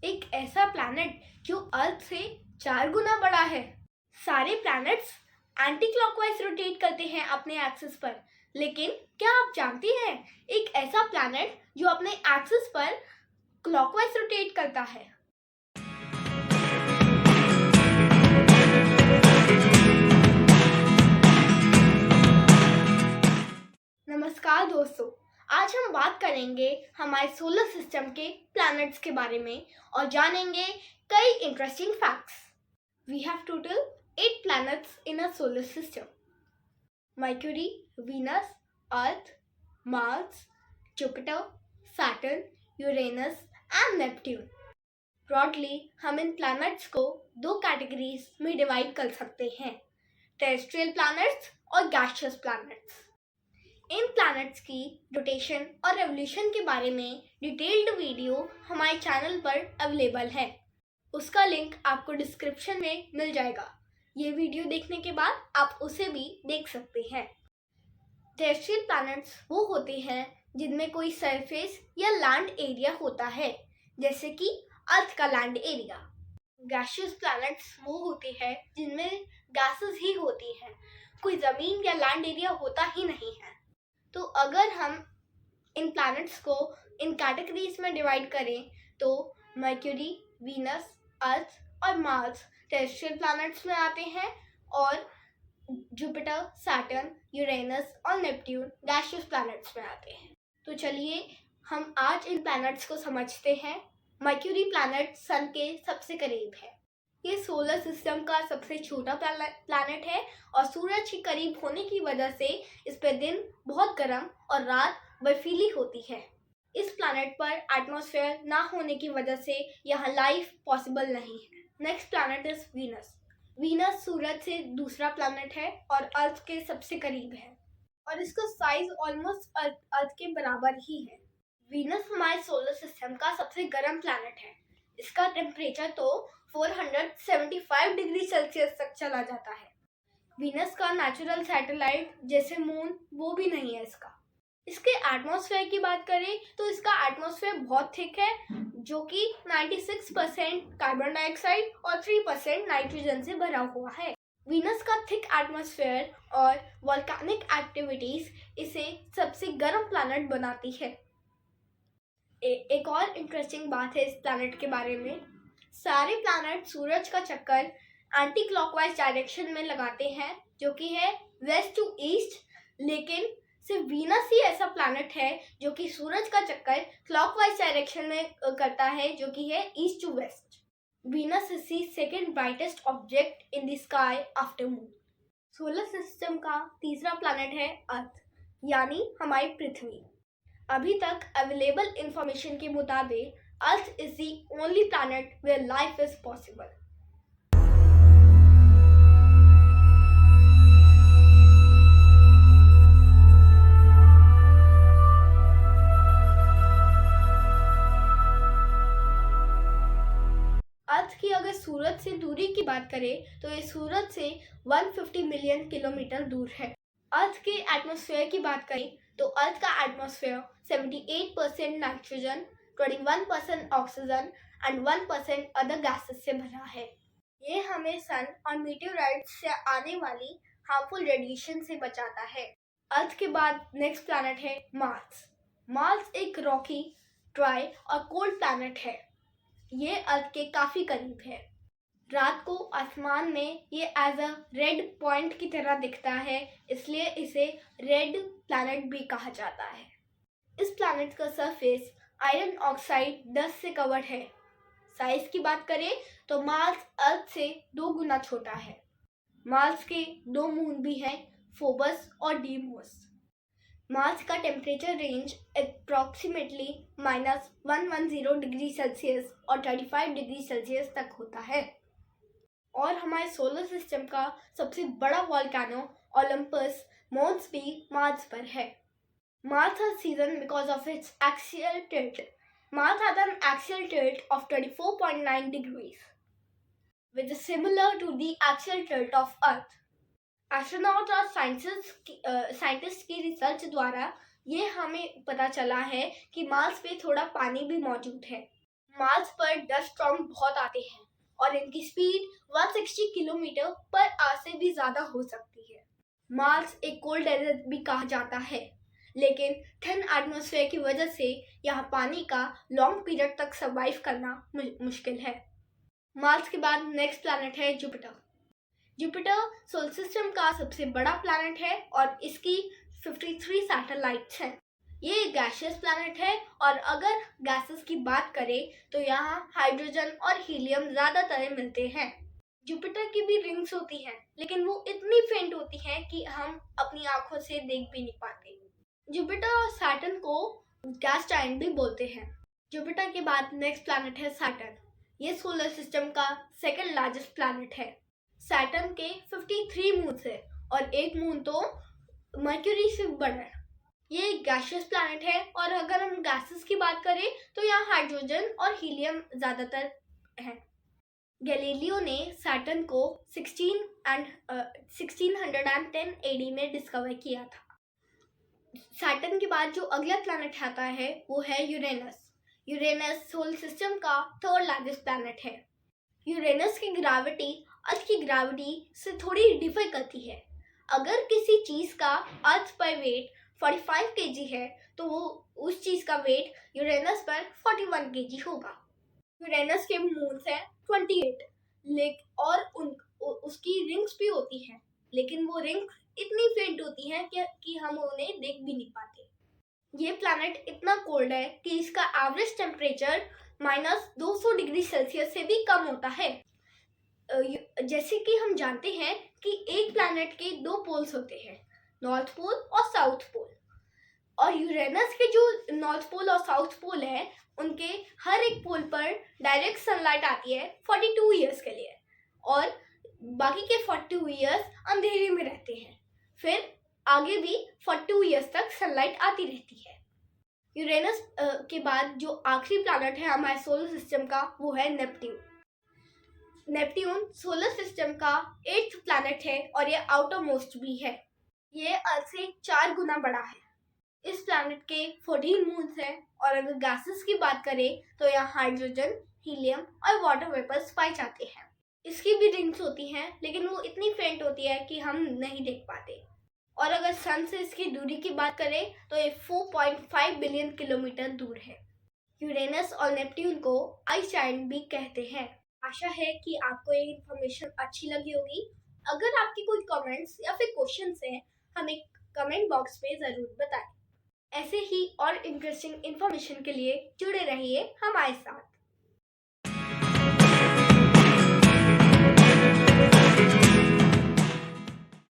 एक ऐसा प्लैनेट जो अर्थ से 4 गुना बड़ा है। सारे प्लैनेट्स एंटी क्लॉकवाइज रोटेट करते हैं अपने एक्सिस पर, लेकिन क्या आप जानते हैं एक ऐसा प्लैनेट जो अपने एक्सिस पर क्लॉकवाइज रोटेट करता है? नमस्कार दोस्तों, आज हम बात करेंगे हमारे सोलर सिस्टम के प्लैनेट्स के बारे में और जानेंगे कई interesting facts. We have total 8 planets in our solar system: Mercury, Venus, Earth, Mars, Jupiter, Saturn, Uranus and Neptune. Broadly, हम इन planets को 2 कैटेगरीज में डिवाइड कर सकते हैं: टेरेस्ट्रियल planets और गैसियस planets. इन प्लैनेट्स की रोटेशन और रेवोल्यूशन के बारे में डिटेल्ड वीडियो हमारे चैनल पर अवेलेबल है। उसका लिंक आपको डिस्क्रिप्शन में मिल जाएगा। ये वीडियो देखने के बाद आप उसे भी देख सकते हैं। टेरेस्ट्रियल प्लैनेट्स वो होते हैं जिनमें कोई सरफेस या लैंड एरिया होता है, जैसे कि अर्थ का लैंड एरिया। गैसियस प्लैनेट्स वो होते हैं जिनमें गैसेस ही होती हैं, कोई ज़मीन या लैंड एरिया होता ही नहीं है। तो अगर हम इन प्लैनेट्स को इन कैटेगरीज में डिवाइड करें तो मर्क्यूरी, वीनस, अर्थ और मार्स टेरेस्ट्रियल प्लैनेट्स में आते हैं और जुपिटर, सैटर्न, यूरेनस और नेपट्यून गैसियस प्लैनेट्स में आते हैं। तो चलिए हम आज इन प्लैनेट्स को समझते हैं। मर्क्यूरी प्लैनेट सन के सबसे करीब है। ये सोलर सिस्टम का सबसे छोटा प्लैनेट है और सूरज के करीब होने की वजह से इस पर दिन बहुत गर्म और रात बर्फीली होती है। इस प्लैनेट पर एटमॉस्फेयर ना होने की वजह से यहाँ लाइफ पॉसिबल नहीं है। Next planet is Venus. Venus सूरज से दूसरा प्लैनेट है और अर्थ के सबसे करीब है और इसका साइज ऑलमोस्ट अर्थ के बराबर ही है। वीनस हमारे सोलर सिस्टम का सबसे गर्म प्लैनेट है। इसका टेम्परेचर तो 475 डिग्री सेल्सियस तक चला जाता है। वीनस का नेचुरल सैटेलाइट जैसे मून वो भी नहीं है इसका। इसके एटमॉस्फेयर की बात करें तो इसका एटमॉस्फेयर बहुत थिक है, जो कि 96% कार्बन डाइऑक्साइड और 3% नाइट्रोजन से भरा हुआ है। वीनस का थिक एटमॉस्फेयर और वोल्केनिक एक्टिविटीज इसे सबसे गर्म प्लैनेट बनाती है। एक और इंटरेस्टिंग बात है इस प्लैनेट के बारे में। सारे प्लैनेट सूरज का चक्कर एंटी क्लॉकवाइज डायरेक्शन में लगाते हैं, जो कि है वेस्ट टू ईस्ट, लेकिन सिर्फ वीनस ही ऐसा प्लैनेट है जो कि सूरज का चक्कर क्लॉकवाइज डायरेक्शन में करता है, जो कि है east to west. Venus is the second brightest object in the sky after moon. Solar system का तीसरा प्लैनेट है अर्थ, यानी हमारी पृथ्वी। अभी तक अवेलेबल इंफॉर्मेशन के मुताबिक earth is the only planet where life is possible. Earth की अगर सूरज से दूरी की बात करें तो ये सूरज से 150 मिलियन किलोमीटर दूर है। अर्थ के एटमॉस्फेयर की बात करें तो अर्थ का atmosphere 78% nitrogen, 21% oxygen and 1% other gases से भरा है। ये हमें सन और मीटियोराइट्स से आने वाली हार्मफुल रेडिएशन से बचाता है। अर्थ के बाद नेक्स्ट प्लैनेट है मार्स। मार्स एक रॉकी, ड्राई और कोल्ड प्लैनेट है। ये अर्थ के काफी करीब है। रात को आसमान में ये एज अ रेड पॉइंट की तरह दिखता है, इसलिए इसे रेड प्लैनेट भी कहा जाता है। इस प्लैनेट का सरफेस आयरन ऑक्साइड डस्ट से कवर्ड है। साइज की बात करें तो मार्स अर्थ से 2 गुना छोटा है। मार्स के 2 मून भी हैं, फोबस और डीमोस। मार्स का temperature range approximately -110 degree Celsius और 35 डिग्री सेल्सियस तक होता है। और हमारे सोलर सिस्टम का सबसे बड़ा वोल्केनो ओलंपस मोन्स भी मार्स पर है। Mars has season because of its axial tilt. Mars has an axial tilt of 24.9 degrees, which is similar to the axial tilt of Earth. Astronaut और साइंटिस्ट की research द्वारा ये हमें पता चला है कि मार्स पे थोड़ा पानी भी मौजूद है। मार्स पर डस्ट स्टॉर्म बहुत आते हैं और इनकी स्पीड 160 किलोमीटर पर आवर से भी ज्यादा हो सकती है। मार्स एक कोल्ड डेजर्ट भी कहा जाता है, लेकिन थिन एटमॉस्फेयर की वजह से यहाँ पानी का लॉन्ग पीरियड तक सरवाइव करना मुश्किल है। मार्स के बाद नेक्स्ट प्लैनेट है जुपिटर। जुपिटर सोलर सिस्टम का सबसे बड़ा प्लैनेट है और इसकी 53 सैटेलाइट्स हैं। ये गैसियस प्लैनेट है और अगर गैसेस की बात करें तो यहाँ हाइड्रोजन और हीलियम ज्यादातर मिलते हैं। जुपिटर की भी रिंग्स होती हैं, लेकिन वो इतनी फेंट होती हैं कि हम अपनी आंखों से देख भी नहीं पाते। जुपिटर और सैटर्न को गैस जायंट भी बोलते हैं। जुपिटर के बाद नेक्स्ट प्लैनेट है सैटर्न। ये सोलर सिस्टम का सेकंड लार्जेस्ट प्लैनेट है। सैटर्न के 53 मून्स है और एक मून तो मर्क्यूरी से बड़ा है। ये एक गैसियस प्लैनेट है और अगर हम गैसेस की बात करें तो यहाँ हाइड्रोजन और हीलियम ज्यादातर है। गैलीलियो ने सैटर्न को 1610 एडी में डिस्कवर किया था। सैटर्न के बाद जो अगला प्लैनेट आता है वो है यूरेनस। यूरेनस सोलर सिस्टम का थर्ड लार्जेस्ट प्लैनेट है। यूरेनस की ग्रेविटी अर्थ की ग्रेविटी से थोड़ी डिफर करती है। अगर किसी चीज का अर्थ पर वेट 45 केजी है तो वो उस चीज का वेट यूरेनस पर 41 केजी होगा। यूरेनस के मून्स हैं 28 और उसकी रिंग्स भी होती हैं, लेकिन वो रिंग्स इतनी फेंट होती हैं कि हम उन्हें देख भी नहीं पाते। ये प्लैनेट इतना कोल्ड है कि इसका एवरेज टेम्परेचर -200 डिग्री सेल्सियस से भी कम होता है। जैसे कि हम जानते हैं कि एक प्लैनेट के दो पोल्स होते हैं, नॉर्थ पोल और साउथ पोल। और यूरेनस के जो नॉर्थ पोल और साउथ पोल है उनके हर एक पोल पर डायरेक्ट सनलाइट आती है 42 ईयर्स के लिए और बाकी के 42 ईयर्स अंधेरे में रहते हैं। फिर आगे भी 42 ईयर्स तक सनलाइट आती रहती है। यूरेनस के बाद जो आखिरी प्लैनेट है हमारे सोलर सिस्टम का वो है नेपट्यून। नेपट्यून सोलर सिस्टम का 8th प्लैनेट है और ये आउटर मोस्ट भी है। ये अर्थ से 4 गुना बड़ा है। इस प्लैनेट के 14 मून्स हैं और अगर गैसेस की बात करें तो यहाँ हाइड्रोजन, हीलियम और वाटर वेपर्स पाए जाते हैं। इसकी भी रिंग्स होती हैं, लेकिन वो इतनी फेंट होती है कि हम नहीं देख पाते। और अगर सन से इसकी दूरी की बात करें तो ये 4.5 बिलियन किलोमीटर दूर है। यूरेनस और नेपट्यून को आइस जायंट भी कहते हैं। आशा है कि आपको ये इन्फॉर्मेशन अच्छी लगी होगी। अगर आपकी कोई कमेंट्स या फिर क्वेश्चंस हैं, हमें कमेंट बॉक्स में ज़रूर बताएं। ऐसे ही और इंटरेस्टिंग इन्फॉर्मेशन के लिए जुड़े रहिए हमारे साथ।